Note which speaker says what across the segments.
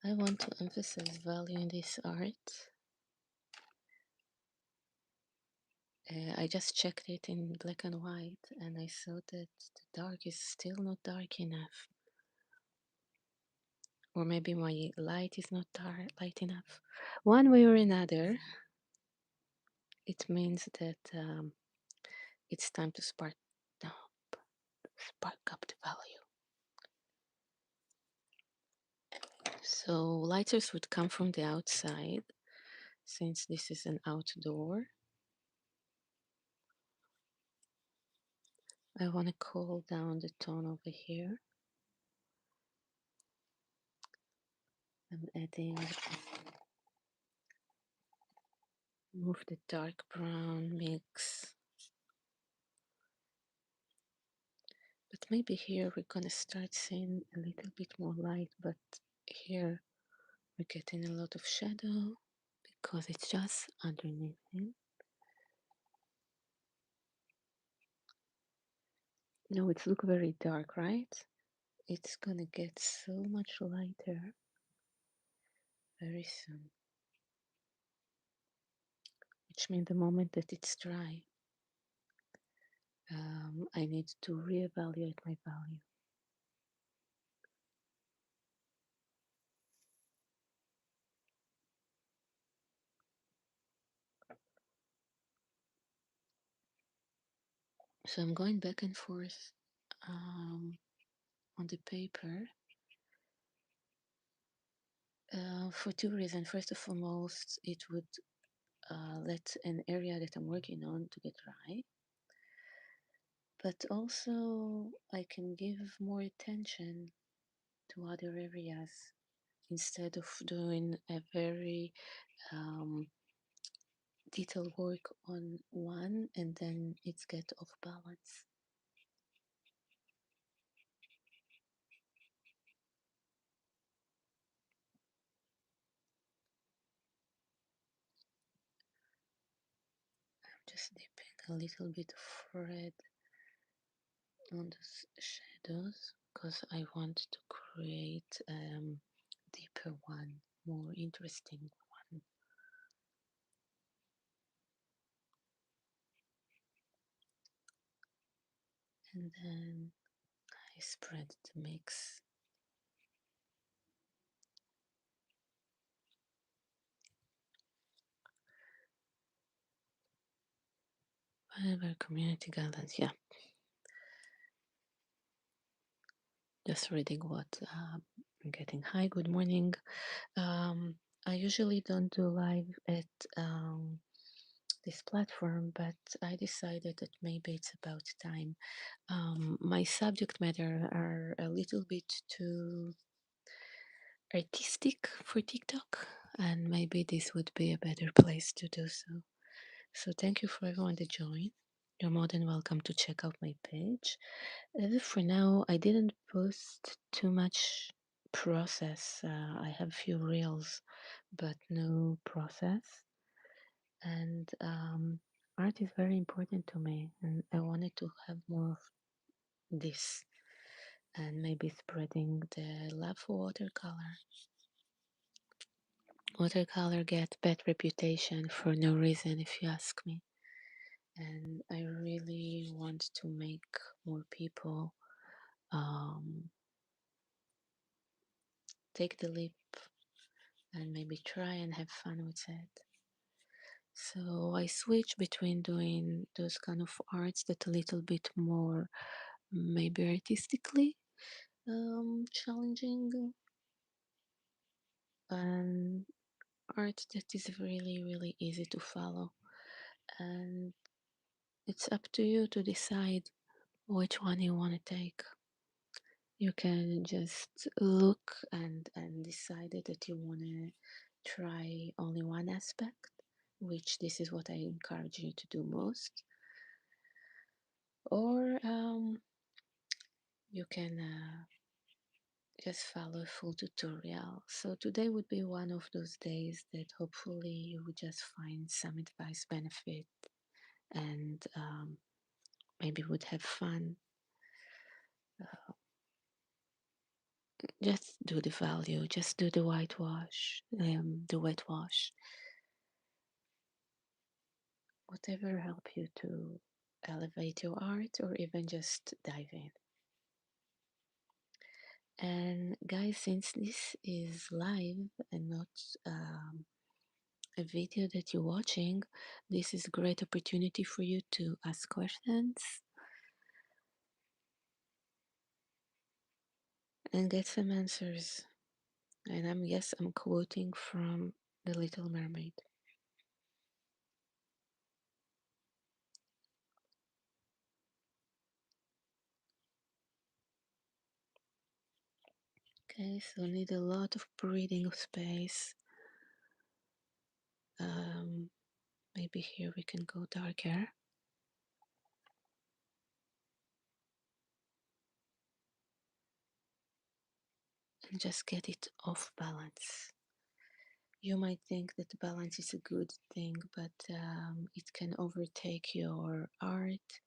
Speaker 1: I want to emphasize value in this art. I just checked it in black and white and I saw that the dark is still not dark enough. Or maybe my light is not light enough. One way or another, it means that it's time to spark up the value. So lighters would come from the outside, since this is an outdoor. I want to cool down the tone over here. I'm adding, move the dark brown mix. But maybe here we're gonna start seeing a little bit more light, but here we're getting a lot of shadow because it's just underneath him. No, it's look very dark, right? It's gonna get so much lighter very soon. Which means the moment that it's dry, I need to reevaluate my value. So I'm going back and forth on the paper for two reasons. First and foremost, it would let an area that I'm working on to get dry, but also I can give more attention to other areas instead of doing a very detailed work on one and then it's get off balance. I'm just dipping a little bit of red on the shadows because I want to create a deeper one, more interesting one. And then I spread the mix. Whatever community guidelines, yeah. Just reading what I'm getting. Hi, good morning. I usually don't do live at this platform, but I decided that maybe it's about time. My subject matter are a little bit too artistic for TikTok, and maybe this would be a better place to do so. So thank you for everyone that joined. You're more than welcome to check out my page. For now, I didn't post too much process. I have a few reels, but no process. And art is very important to me, and I wanted to have more of this and maybe spreading the love for watercolor. Watercolor get bad reputation for no reason, if you ask me. And I really want to make more people take the leap and maybe try and have fun with it. So I switch between doing those kind of arts that a little bit more maybe artistically challenging and art that is really easy to follow. And it's up to you to decide which one you want to take. You can just look and decide that you want to try only one aspect, which this is what I encourage you to do most. Or you can just follow a full tutorial. So today would be one of those days that hopefully you would just find some advice benefit and maybe would have fun just do the value, just do the whitewash, the wet wash, whatever help you to elevate your art or even just dive in. And guys, since this is live and not a video that you're watching, this is a great opportunity for you to ask questions and get some answers. And I'm quoting from The Little Mermaid. Okay, so need a lot of breathing space. Maybe here we can go darker and just get it off balance. You might think that balance is a good thing, but it can overtake your art.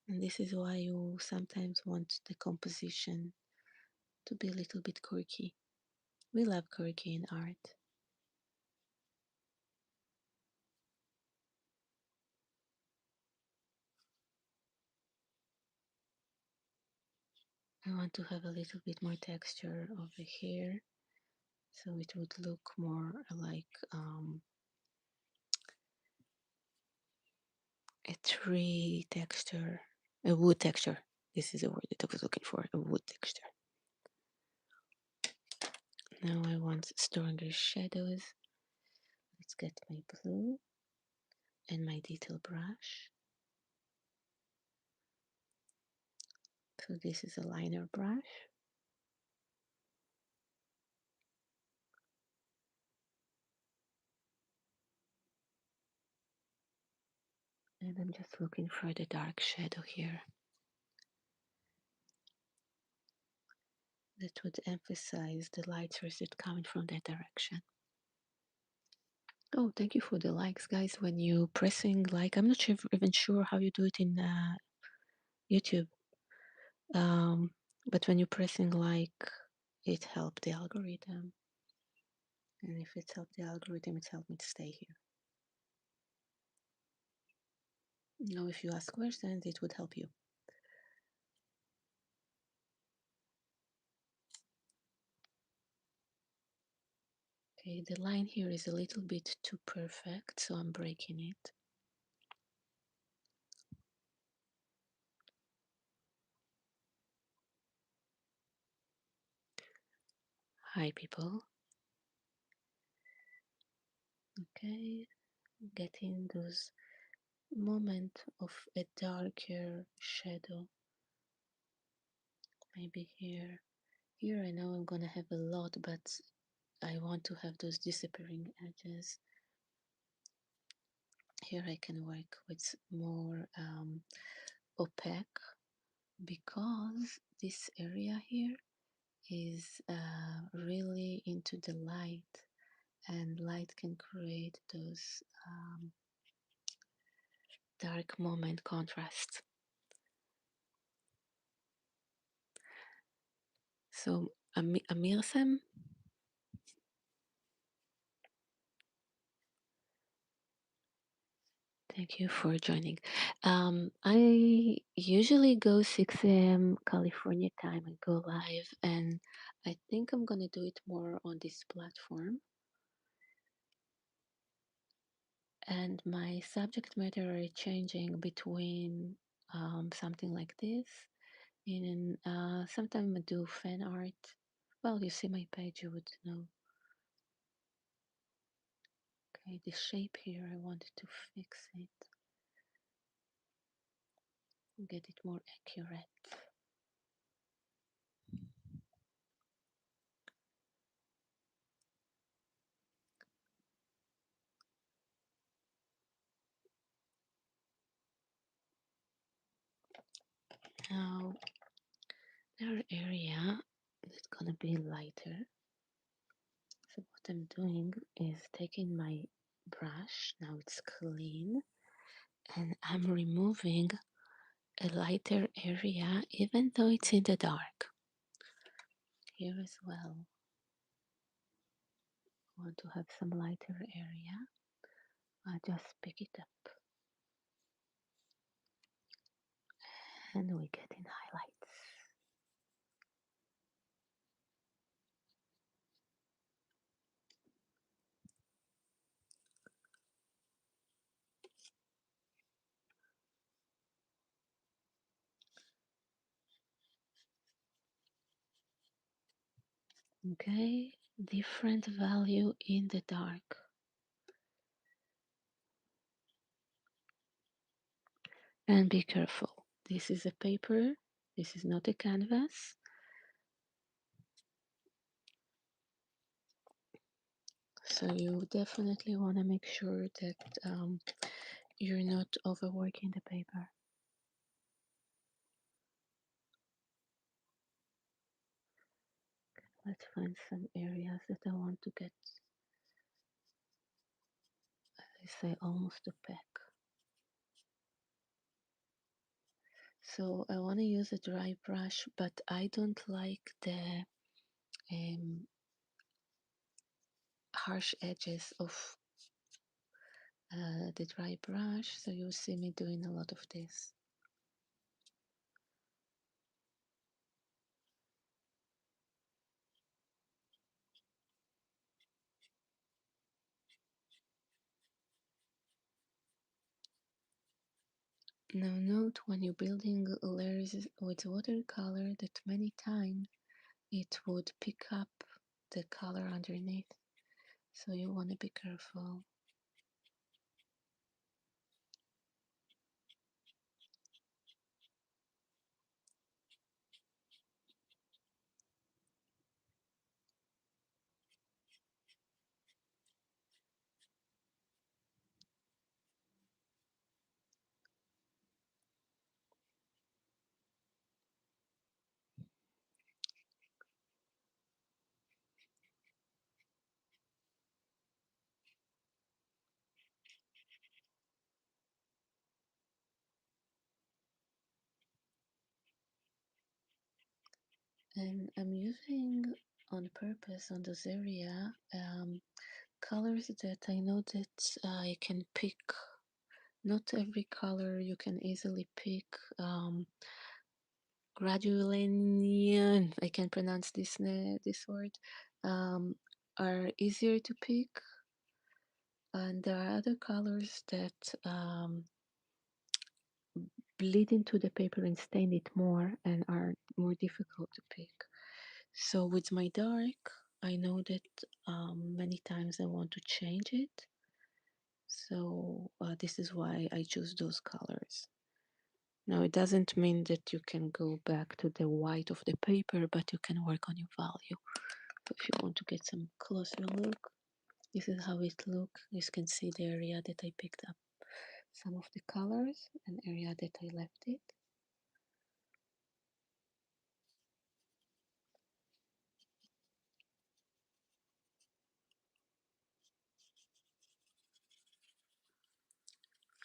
Speaker 1: And this is why you sometimes want the composition to be a little bit quirky. We love quirky in art. I want to have a little bit more texture over here, so it would look more like a tree texture, a wood texture. This is the word that I was looking for, a wood texture. Now I want stronger shadows. Let's get my blue and my detail brush. So this is a liner brush. And I'm just looking for the dark shadow here. That would emphasize the light source that coming from that direction. Oh, thank you for the likes, guys. When you pressing like, I'm not sure, even sure how you do it in YouTube. But when you're pressing like, it helped the algorithm. And if it's helped the algorithm, it's helped me to stay here. Now, if you ask questions, it would help you. Okay, the line here is a little bit too perfect, so I'm breaking it. Hi, people. Okay, getting those moment of a darker shadow. Maybe here. Here I know I'm gonna have a lot, but I want to have those disappearing edges. Here I can work with more opaque, because this area here is really into the light, and light can create those dark moment contrasts. So Amirsem, thank you for joining. I usually go 6 a.m. California time and go live, and I think I'm gonna do it more on this platform. And my subject matter are changing between something like this, and sometimes I do fan art. Well, you see my page, you would know. Okay, the shape here, I wanted to fix it, get it more accurate. Now, another area that's gonna be lighter. So what I'm doing is taking my brush, now it's clean, and I'm removing a lighter area even though it's in the dark. Here as well, I want to have some lighter area. I just pick it up and we get in highlights. Okay, different value in the dark. And be careful. This is a paper, this is not a canvas. So you definitely want to make sure that you're not overworking the paper. Let's find some areas that I want to get, I say, almost a peck. So I want to use a dry brush, but I don't like the harsh edges of the dry brush. So you'll see me doing a lot of this. Now note when you're building layers with watercolor that many times it would pick up the color underneath. So you want to be careful. And I'm using on purpose on this area colors that I know that I can pick. Not every color you can easily pick. Gradulanian, I can pronounce this word, are easier to pick, and there are other colors that bleed into the paper and stain it more and are more difficult to pick. So with my dark, I know that many times I want to change it. So this is why I choose those colors. Now it doesn't mean that you can go back to the white of the paper, but you can work on your value. But if you want to get some closer look, this is how it looks. You can see the area that I picked up some of the colors and area that I left it.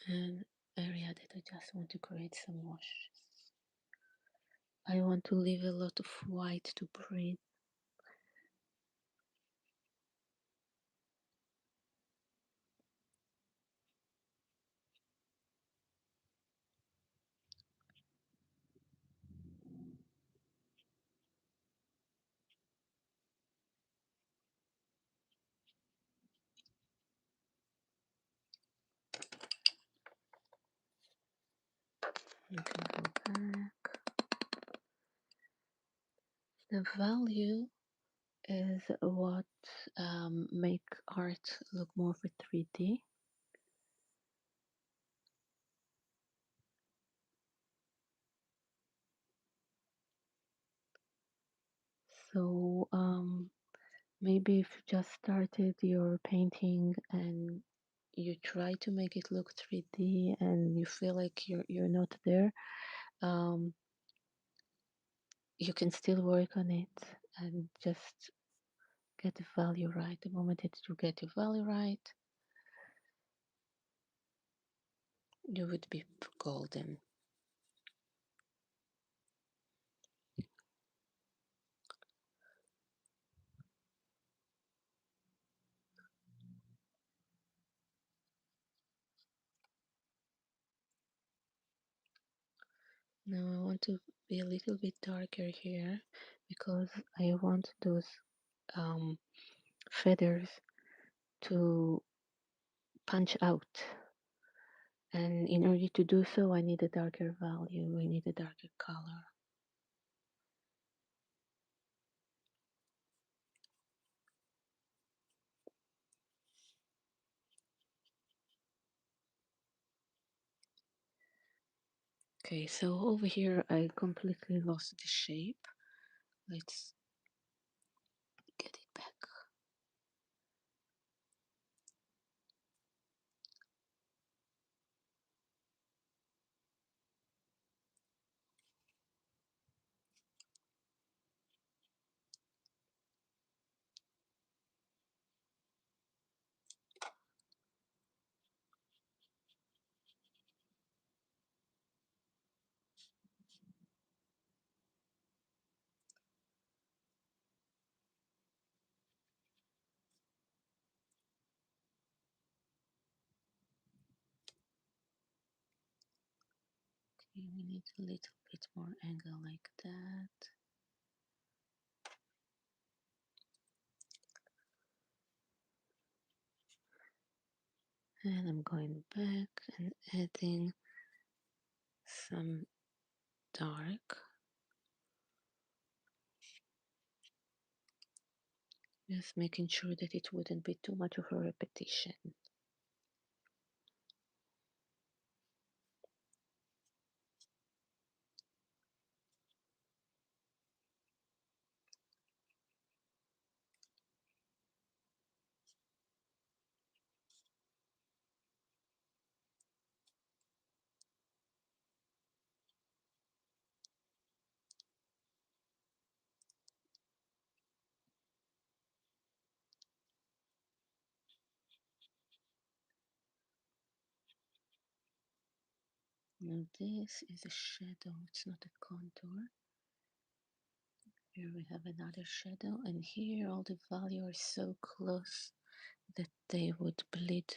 Speaker 1: And area that I just want to create some wash. I want to leave a lot of white to breathe. You can go back. The value is what make art look more for 3D. So maybe if you just started your painting and you try to make it look 3D and you feel like you're not there, um, you can still work on it and just get the value right. The moment that you get your value right, you would be golden. Now I want to be a little bit darker here because I want those um, feathers to punch out. And in order to do so, I need a darker value, I need a darker color. Okay, so over here I completely lost the shape. Let's get it back. Okay, we need a little bit more angle like that. And I'm going back and adding some dark, just making sure that it wouldn't be too much of a repetition. Now this is a shadow, it's not a contour. Here we have another shadow, and here all the values are so close that they would bleed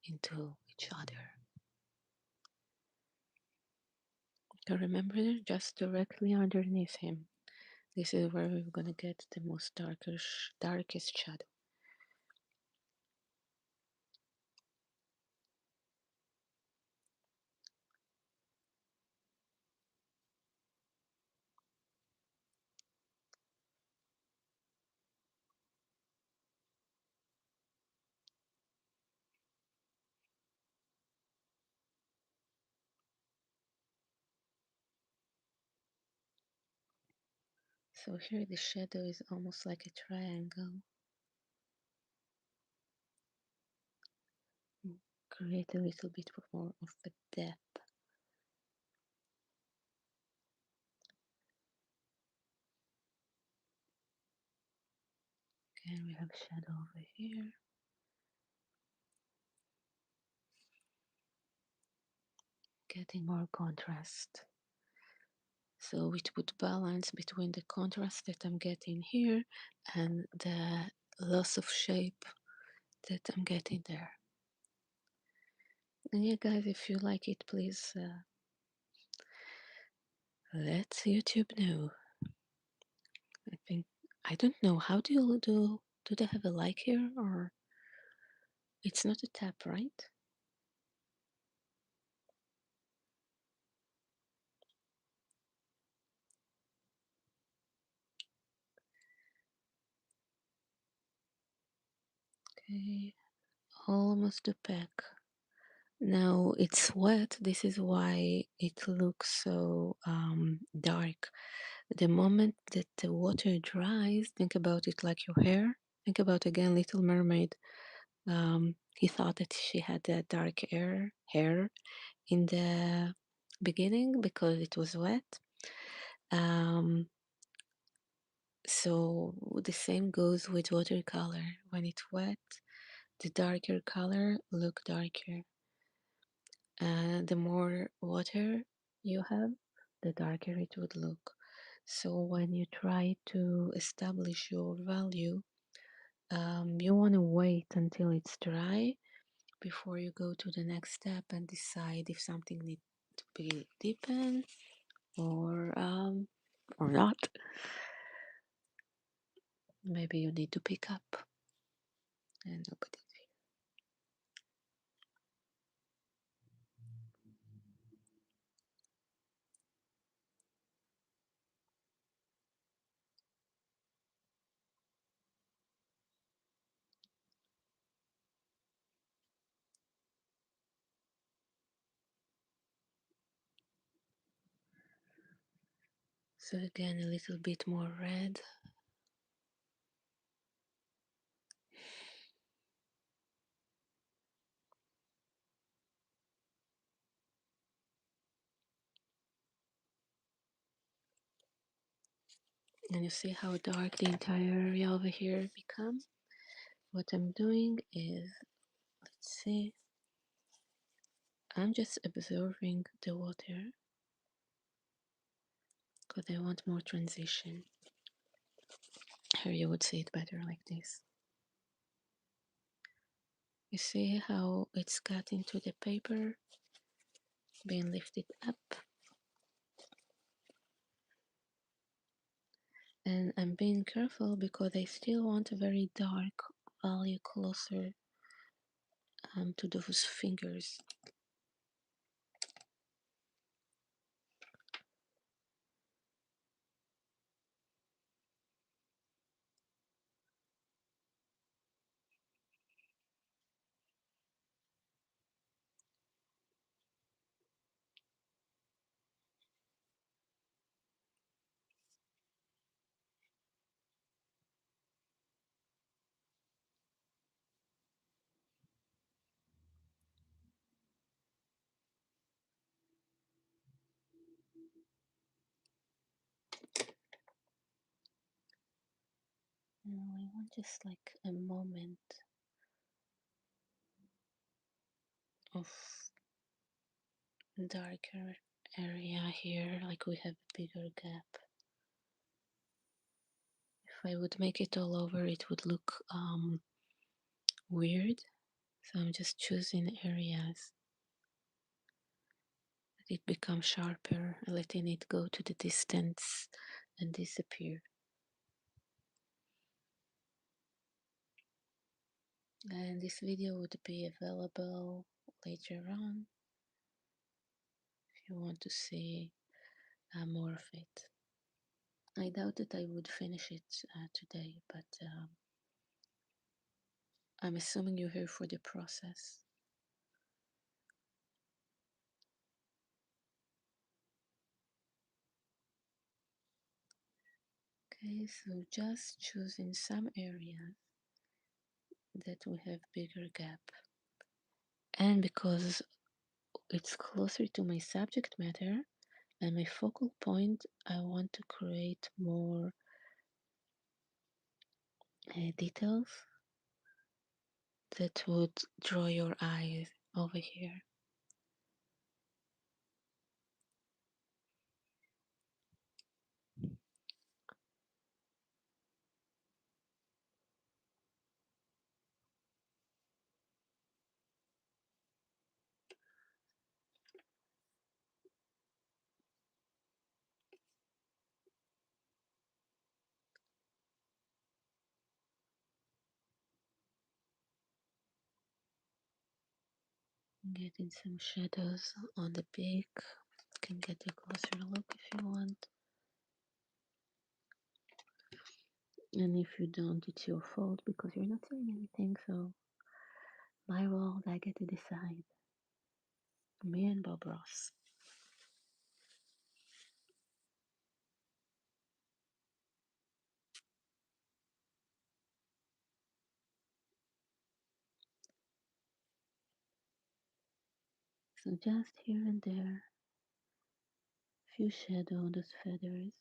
Speaker 1: into each other. So remember, just directly underneath him. This is where we're gonna get the most darkest shadow. So here the shadow is almost like a triangle. Create a little bit more of a depth. Okay, we have shadow over here. Getting more contrast. So it would balance between the contrast that I'm getting here and the loss of shape that I'm getting there. And yeah, guys, if you like it, please let YouTube know. I think, I don't know, how do they have a like here, or it's not a tap, right? Okay, almost a pack. Now it's wet, this is why it looks so dark. The moment that the water dries, think about it like your hair. Think about again Little Mermaid. He thought that she had that dark hair in the beginning because it was wet. Um, so the same goes with watercolor. When it's wet, the darker color look darker. The more water you have, the darker it would look. So when you try to establish your value, you want to wait until it's dry before you go to the next step and decide if something needs be deepened or not. Maybe you need to pick up and nobody. So again, a little bit more red. And you see how dark the entire area over here become? What I'm doing is, let's see, I'm just observing the water because I want more transition. Here you would see it better like this. You see how it's got into the paper, being lifted up. And I'm being careful because I still want a very dark value closer to those fingers. I want just like a moment of darker area here, like we have a bigger gap. If I would make it all over, it would look weird. So I'm just choosing areas that it becomes sharper, letting it go to the distance and disappear. And this video would be available later on if you want to see more of it. I doubt that I would finish it today, but I'm assuming you're here for the process. Okay, so just choosing some areas that we have bigger gap. And because it's closer to my subject matter and my focal point, I want to create more details that would draw your eyes over here. Getting some shadows on the beak. You can get a closer look if you want. And if you don't, it's your fault because you're not saying anything, so my world, I get to decide. Me and Bob Ross. So just here and there, few shadow on those feathers.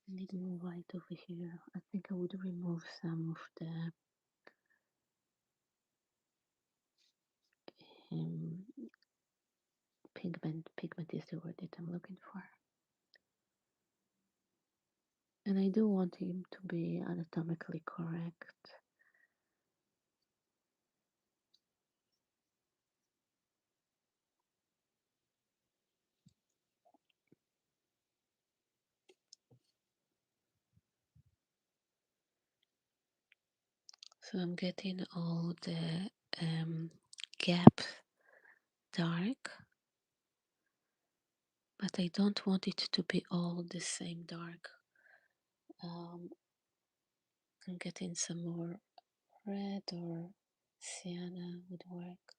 Speaker 1: I need more white over here. I think I would remove some of the um, pigment. Pigment is the word that I'm looking for. And I do want him to be anatomically correct. So I'm getting all the gap dark, but I don't want it to be all the same dark. I'm getting some more red or sienna would work,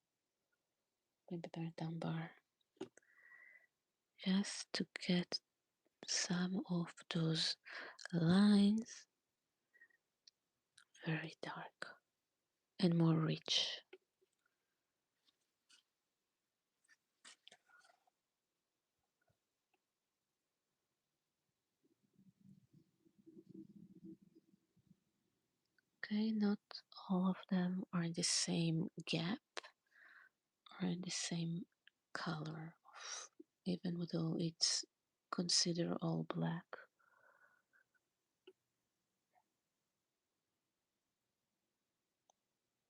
Speaker 1: maybe burnt umber, just to get some of those lines very dark and more rich. Okay, not all of them are in the same gap or in the same color, even though it's considered all black.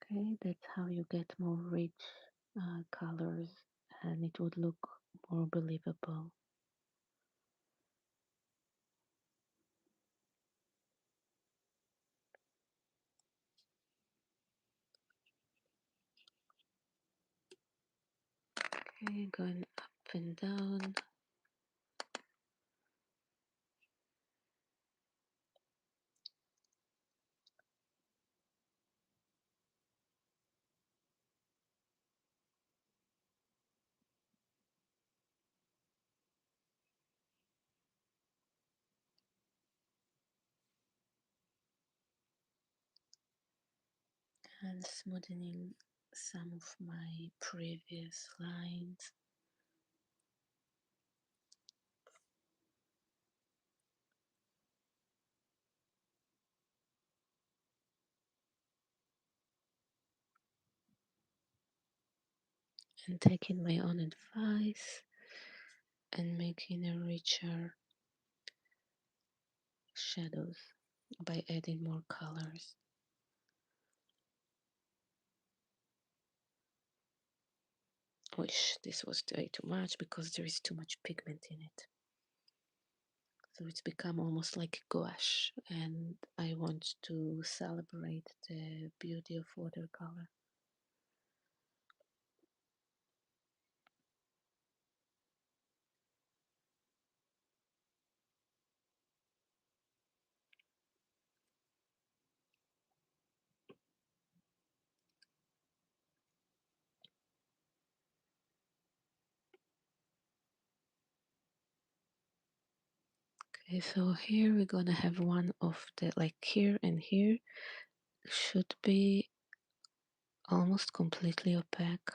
Speaker 1: Okay, that's how you get more rich colors and it would look more believable. Okay, going up and down. And smoothing some of my previous lines. And taking my own advice and making a richer shadows by adding more colors. Wish this was way too much because there is too much pigment in it. So it's become almost like gouache, and I want to celebrate the beauty of watercolor. Okay, so here we're gonna have one of the, like here and here should be almost completely opaque.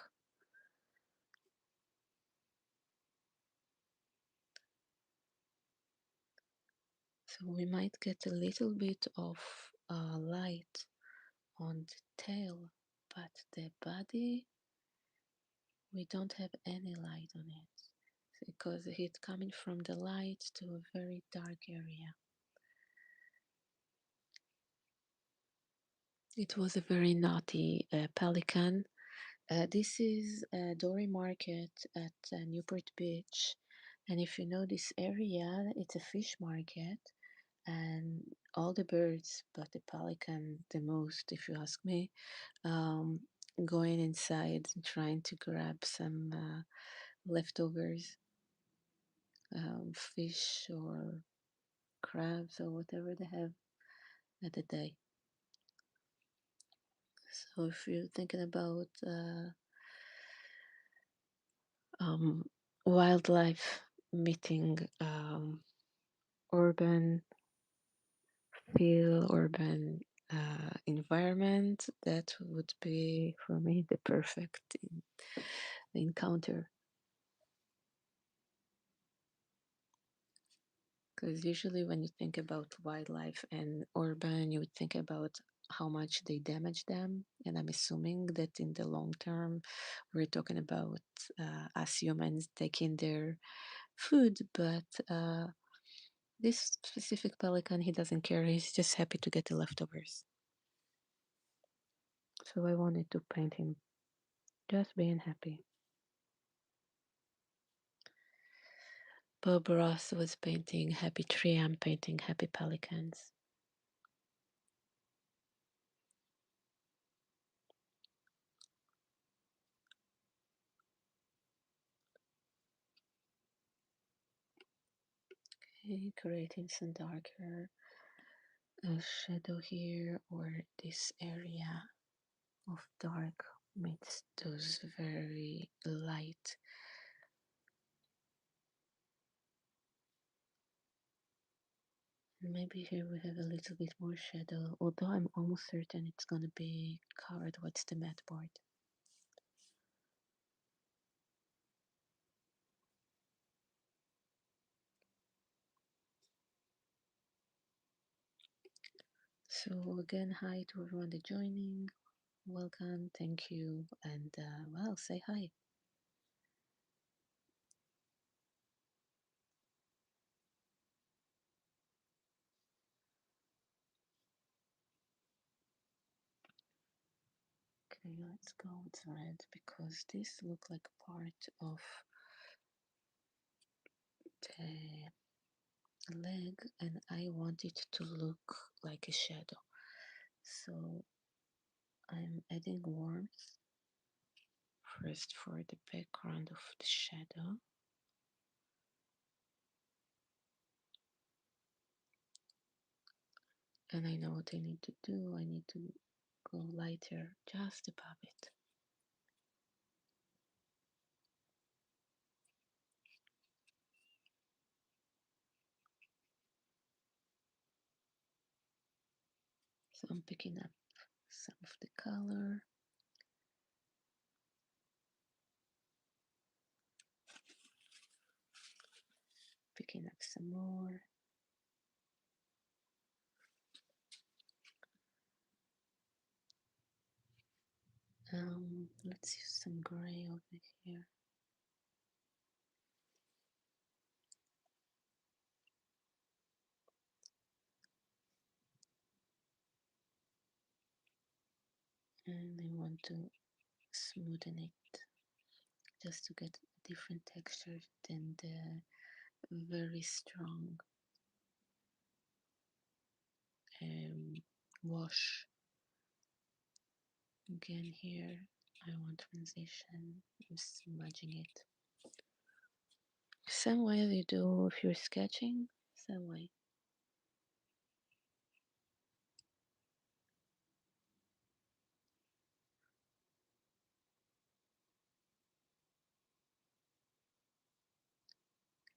Speaker 1: So we might get a little bit of light on the tail, but the body, we don't have any light on it because it's coming from the light to a very dark area. It was a very naughty pelican. This is Dory Market at Newport Beach. And if you know this area, it's a fish market. And all the birds, but the pelican the most, if you ask me, um, going inside and trying to grab some leftovers, fish or crabs or whatever they have at the day. So if you're thinking about um, wildlife meeting urban feel, urban environment, that would be for me the perfect encounter. Because usually when you think about wildlife and urban, you would think about how much they damage them. And I'm assuming that in the long term, we're talking about us humans taking their food. But this specific pelican, he doesn't care. He's just happy to get the leftovers. So I wanted to paint him just being happy. Bob Ross was painting happy tree. I'm painting happy pelicans. Okay, creating some darker shadow here, or this area of dark meets those very light. Maybe here we have a little bit more shadow, although I'm almost certain it's gonna be covered with the matte board. So again, hi to everyone that joining. Welcome, thank you, and well, say hi. Okay, let's go with red because this looks like part of the leg and I want it to look like a shadow. So I'm adding warmth first for the background of the shadow. And I know what I need to do. I need to go lighter just above it. So I'm picking up some of the color, picking up some more. Let's use some gray over here. And I want to smoothen it just to get a different texture than the very strong wash. Again here, I want transition. I'm smudging it. Same way as you do if you're sketching, same way.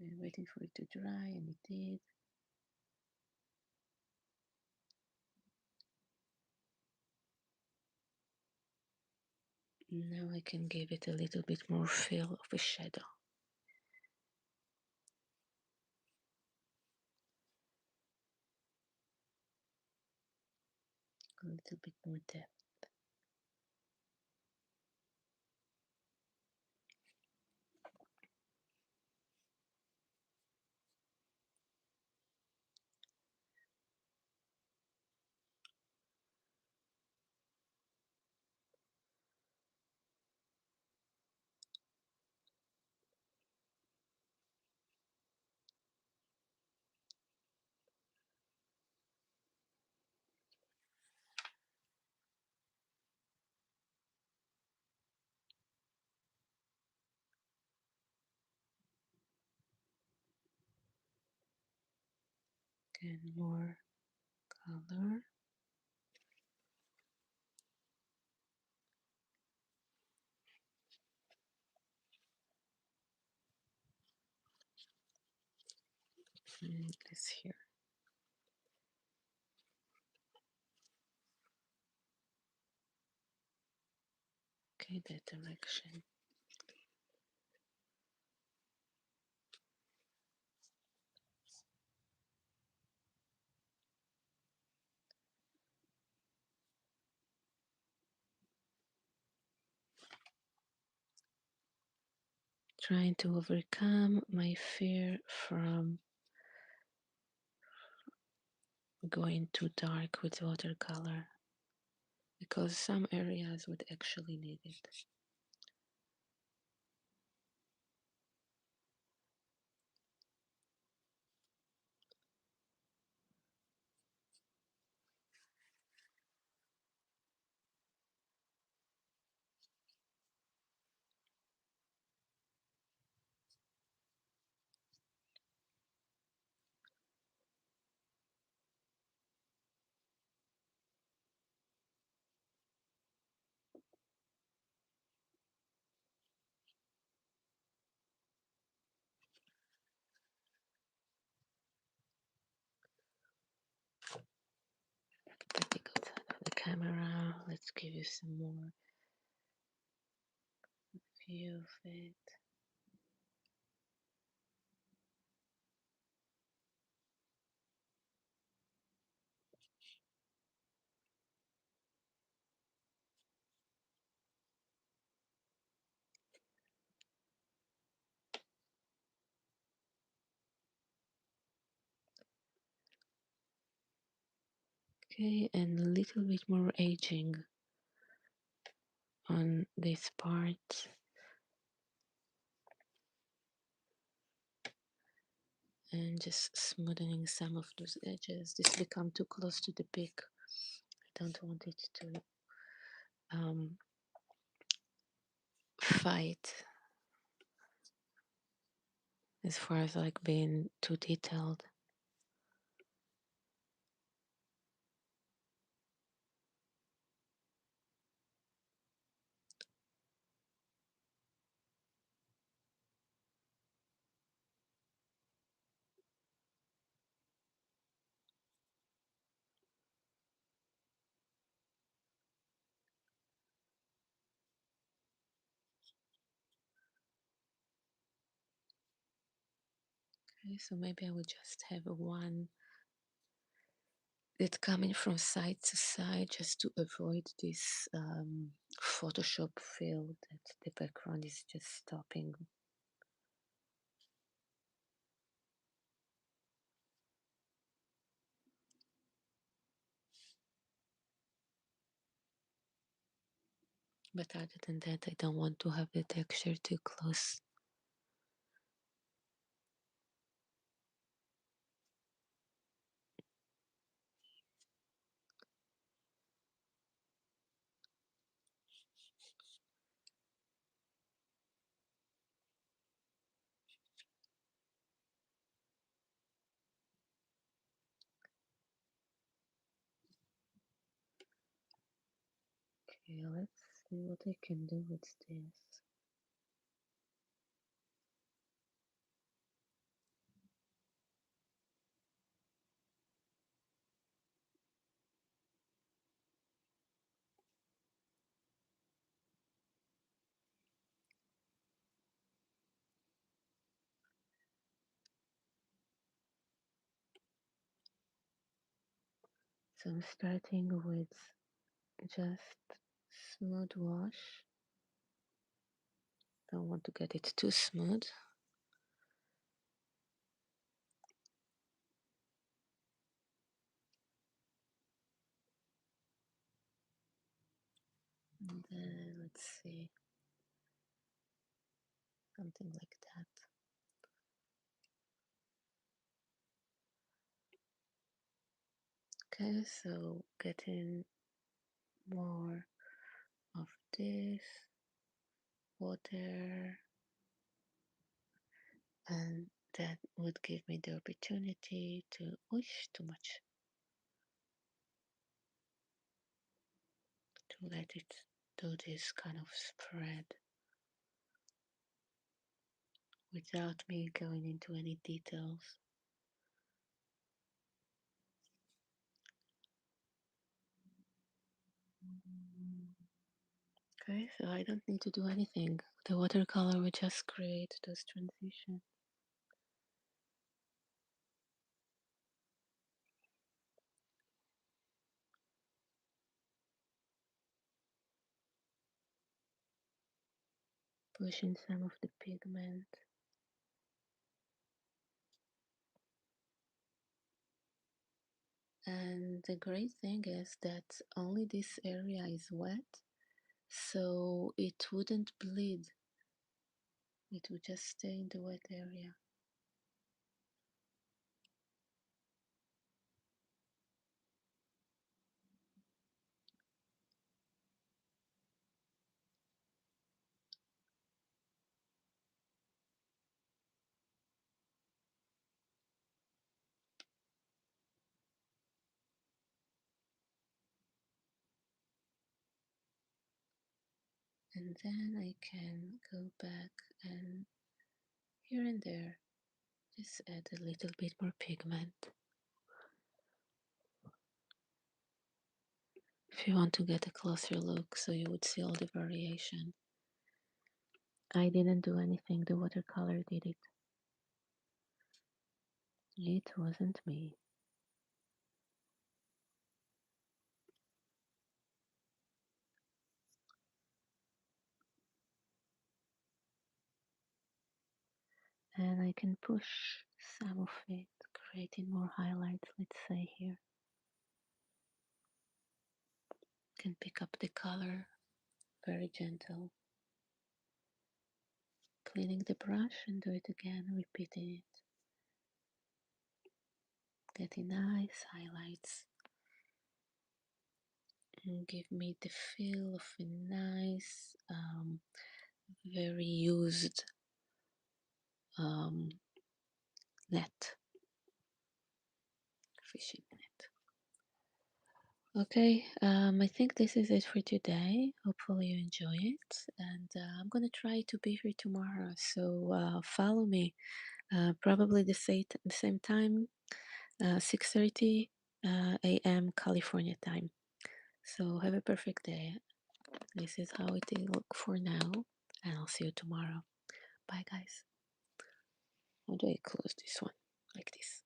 Speaker 1: Okay, waiting for it to dry, and it did. Now I can give it a little bit more feel of a shadow. A little bit more depth. Again, more color. And this here. Okay, that direction. trying to overcome my fear from going too dark with watercolor, because some areas would actually need it. Let me go outside of the camera. Let's give you some more view of it. Okay, and a little bit more aging on this part, and just smoothing some of those edges. This become too close to the peak. I don't want it to fight as far as like being too detailed. Okay, so maybe I would just have one that's coming from side to side, just to avoid this Photoshop feel that the background is just stopping. But other than that, I don't want to have the texture too close. Okay, let's see what I can do with this. So I'm starting with just smooth wash. Don't want to get it too smooth. And then let's see, something like that. Okay, so getting more of this water, and that would give me the opportunity to, whoosh, too much, to let it do this kind of spread without me going into any details. Okay, so I don't need to do anything. The watercolor will just create those transitions. push in some of the pigment. And the great thing is that only this area is wet, so it wouldn't bleed. It would just stay in the wet area. And then I can go back and here and there just add a little bit more pigment. If you want to get a closer look so you would see all the variation. I didn't do anything, the watercolor did it. It wasn't me. And I can push some of it, creating more highlights, let's say here. Can pick up the color, very gentle. Cleaning the brush and do it again, repeating it. Getting nice highlights. And give me the feel of a nice, very used net, fishing net. Okay, I think this is it for today. Hopefully you enjoy it, and I'm gonna try to be here tomorrow. So follow me, probably the same time, 6:30 a.m. California time. So have a perfect day. This is how it will look for now, and I'll see you tomorrow. Bye, guys. How do I close this one? Like this.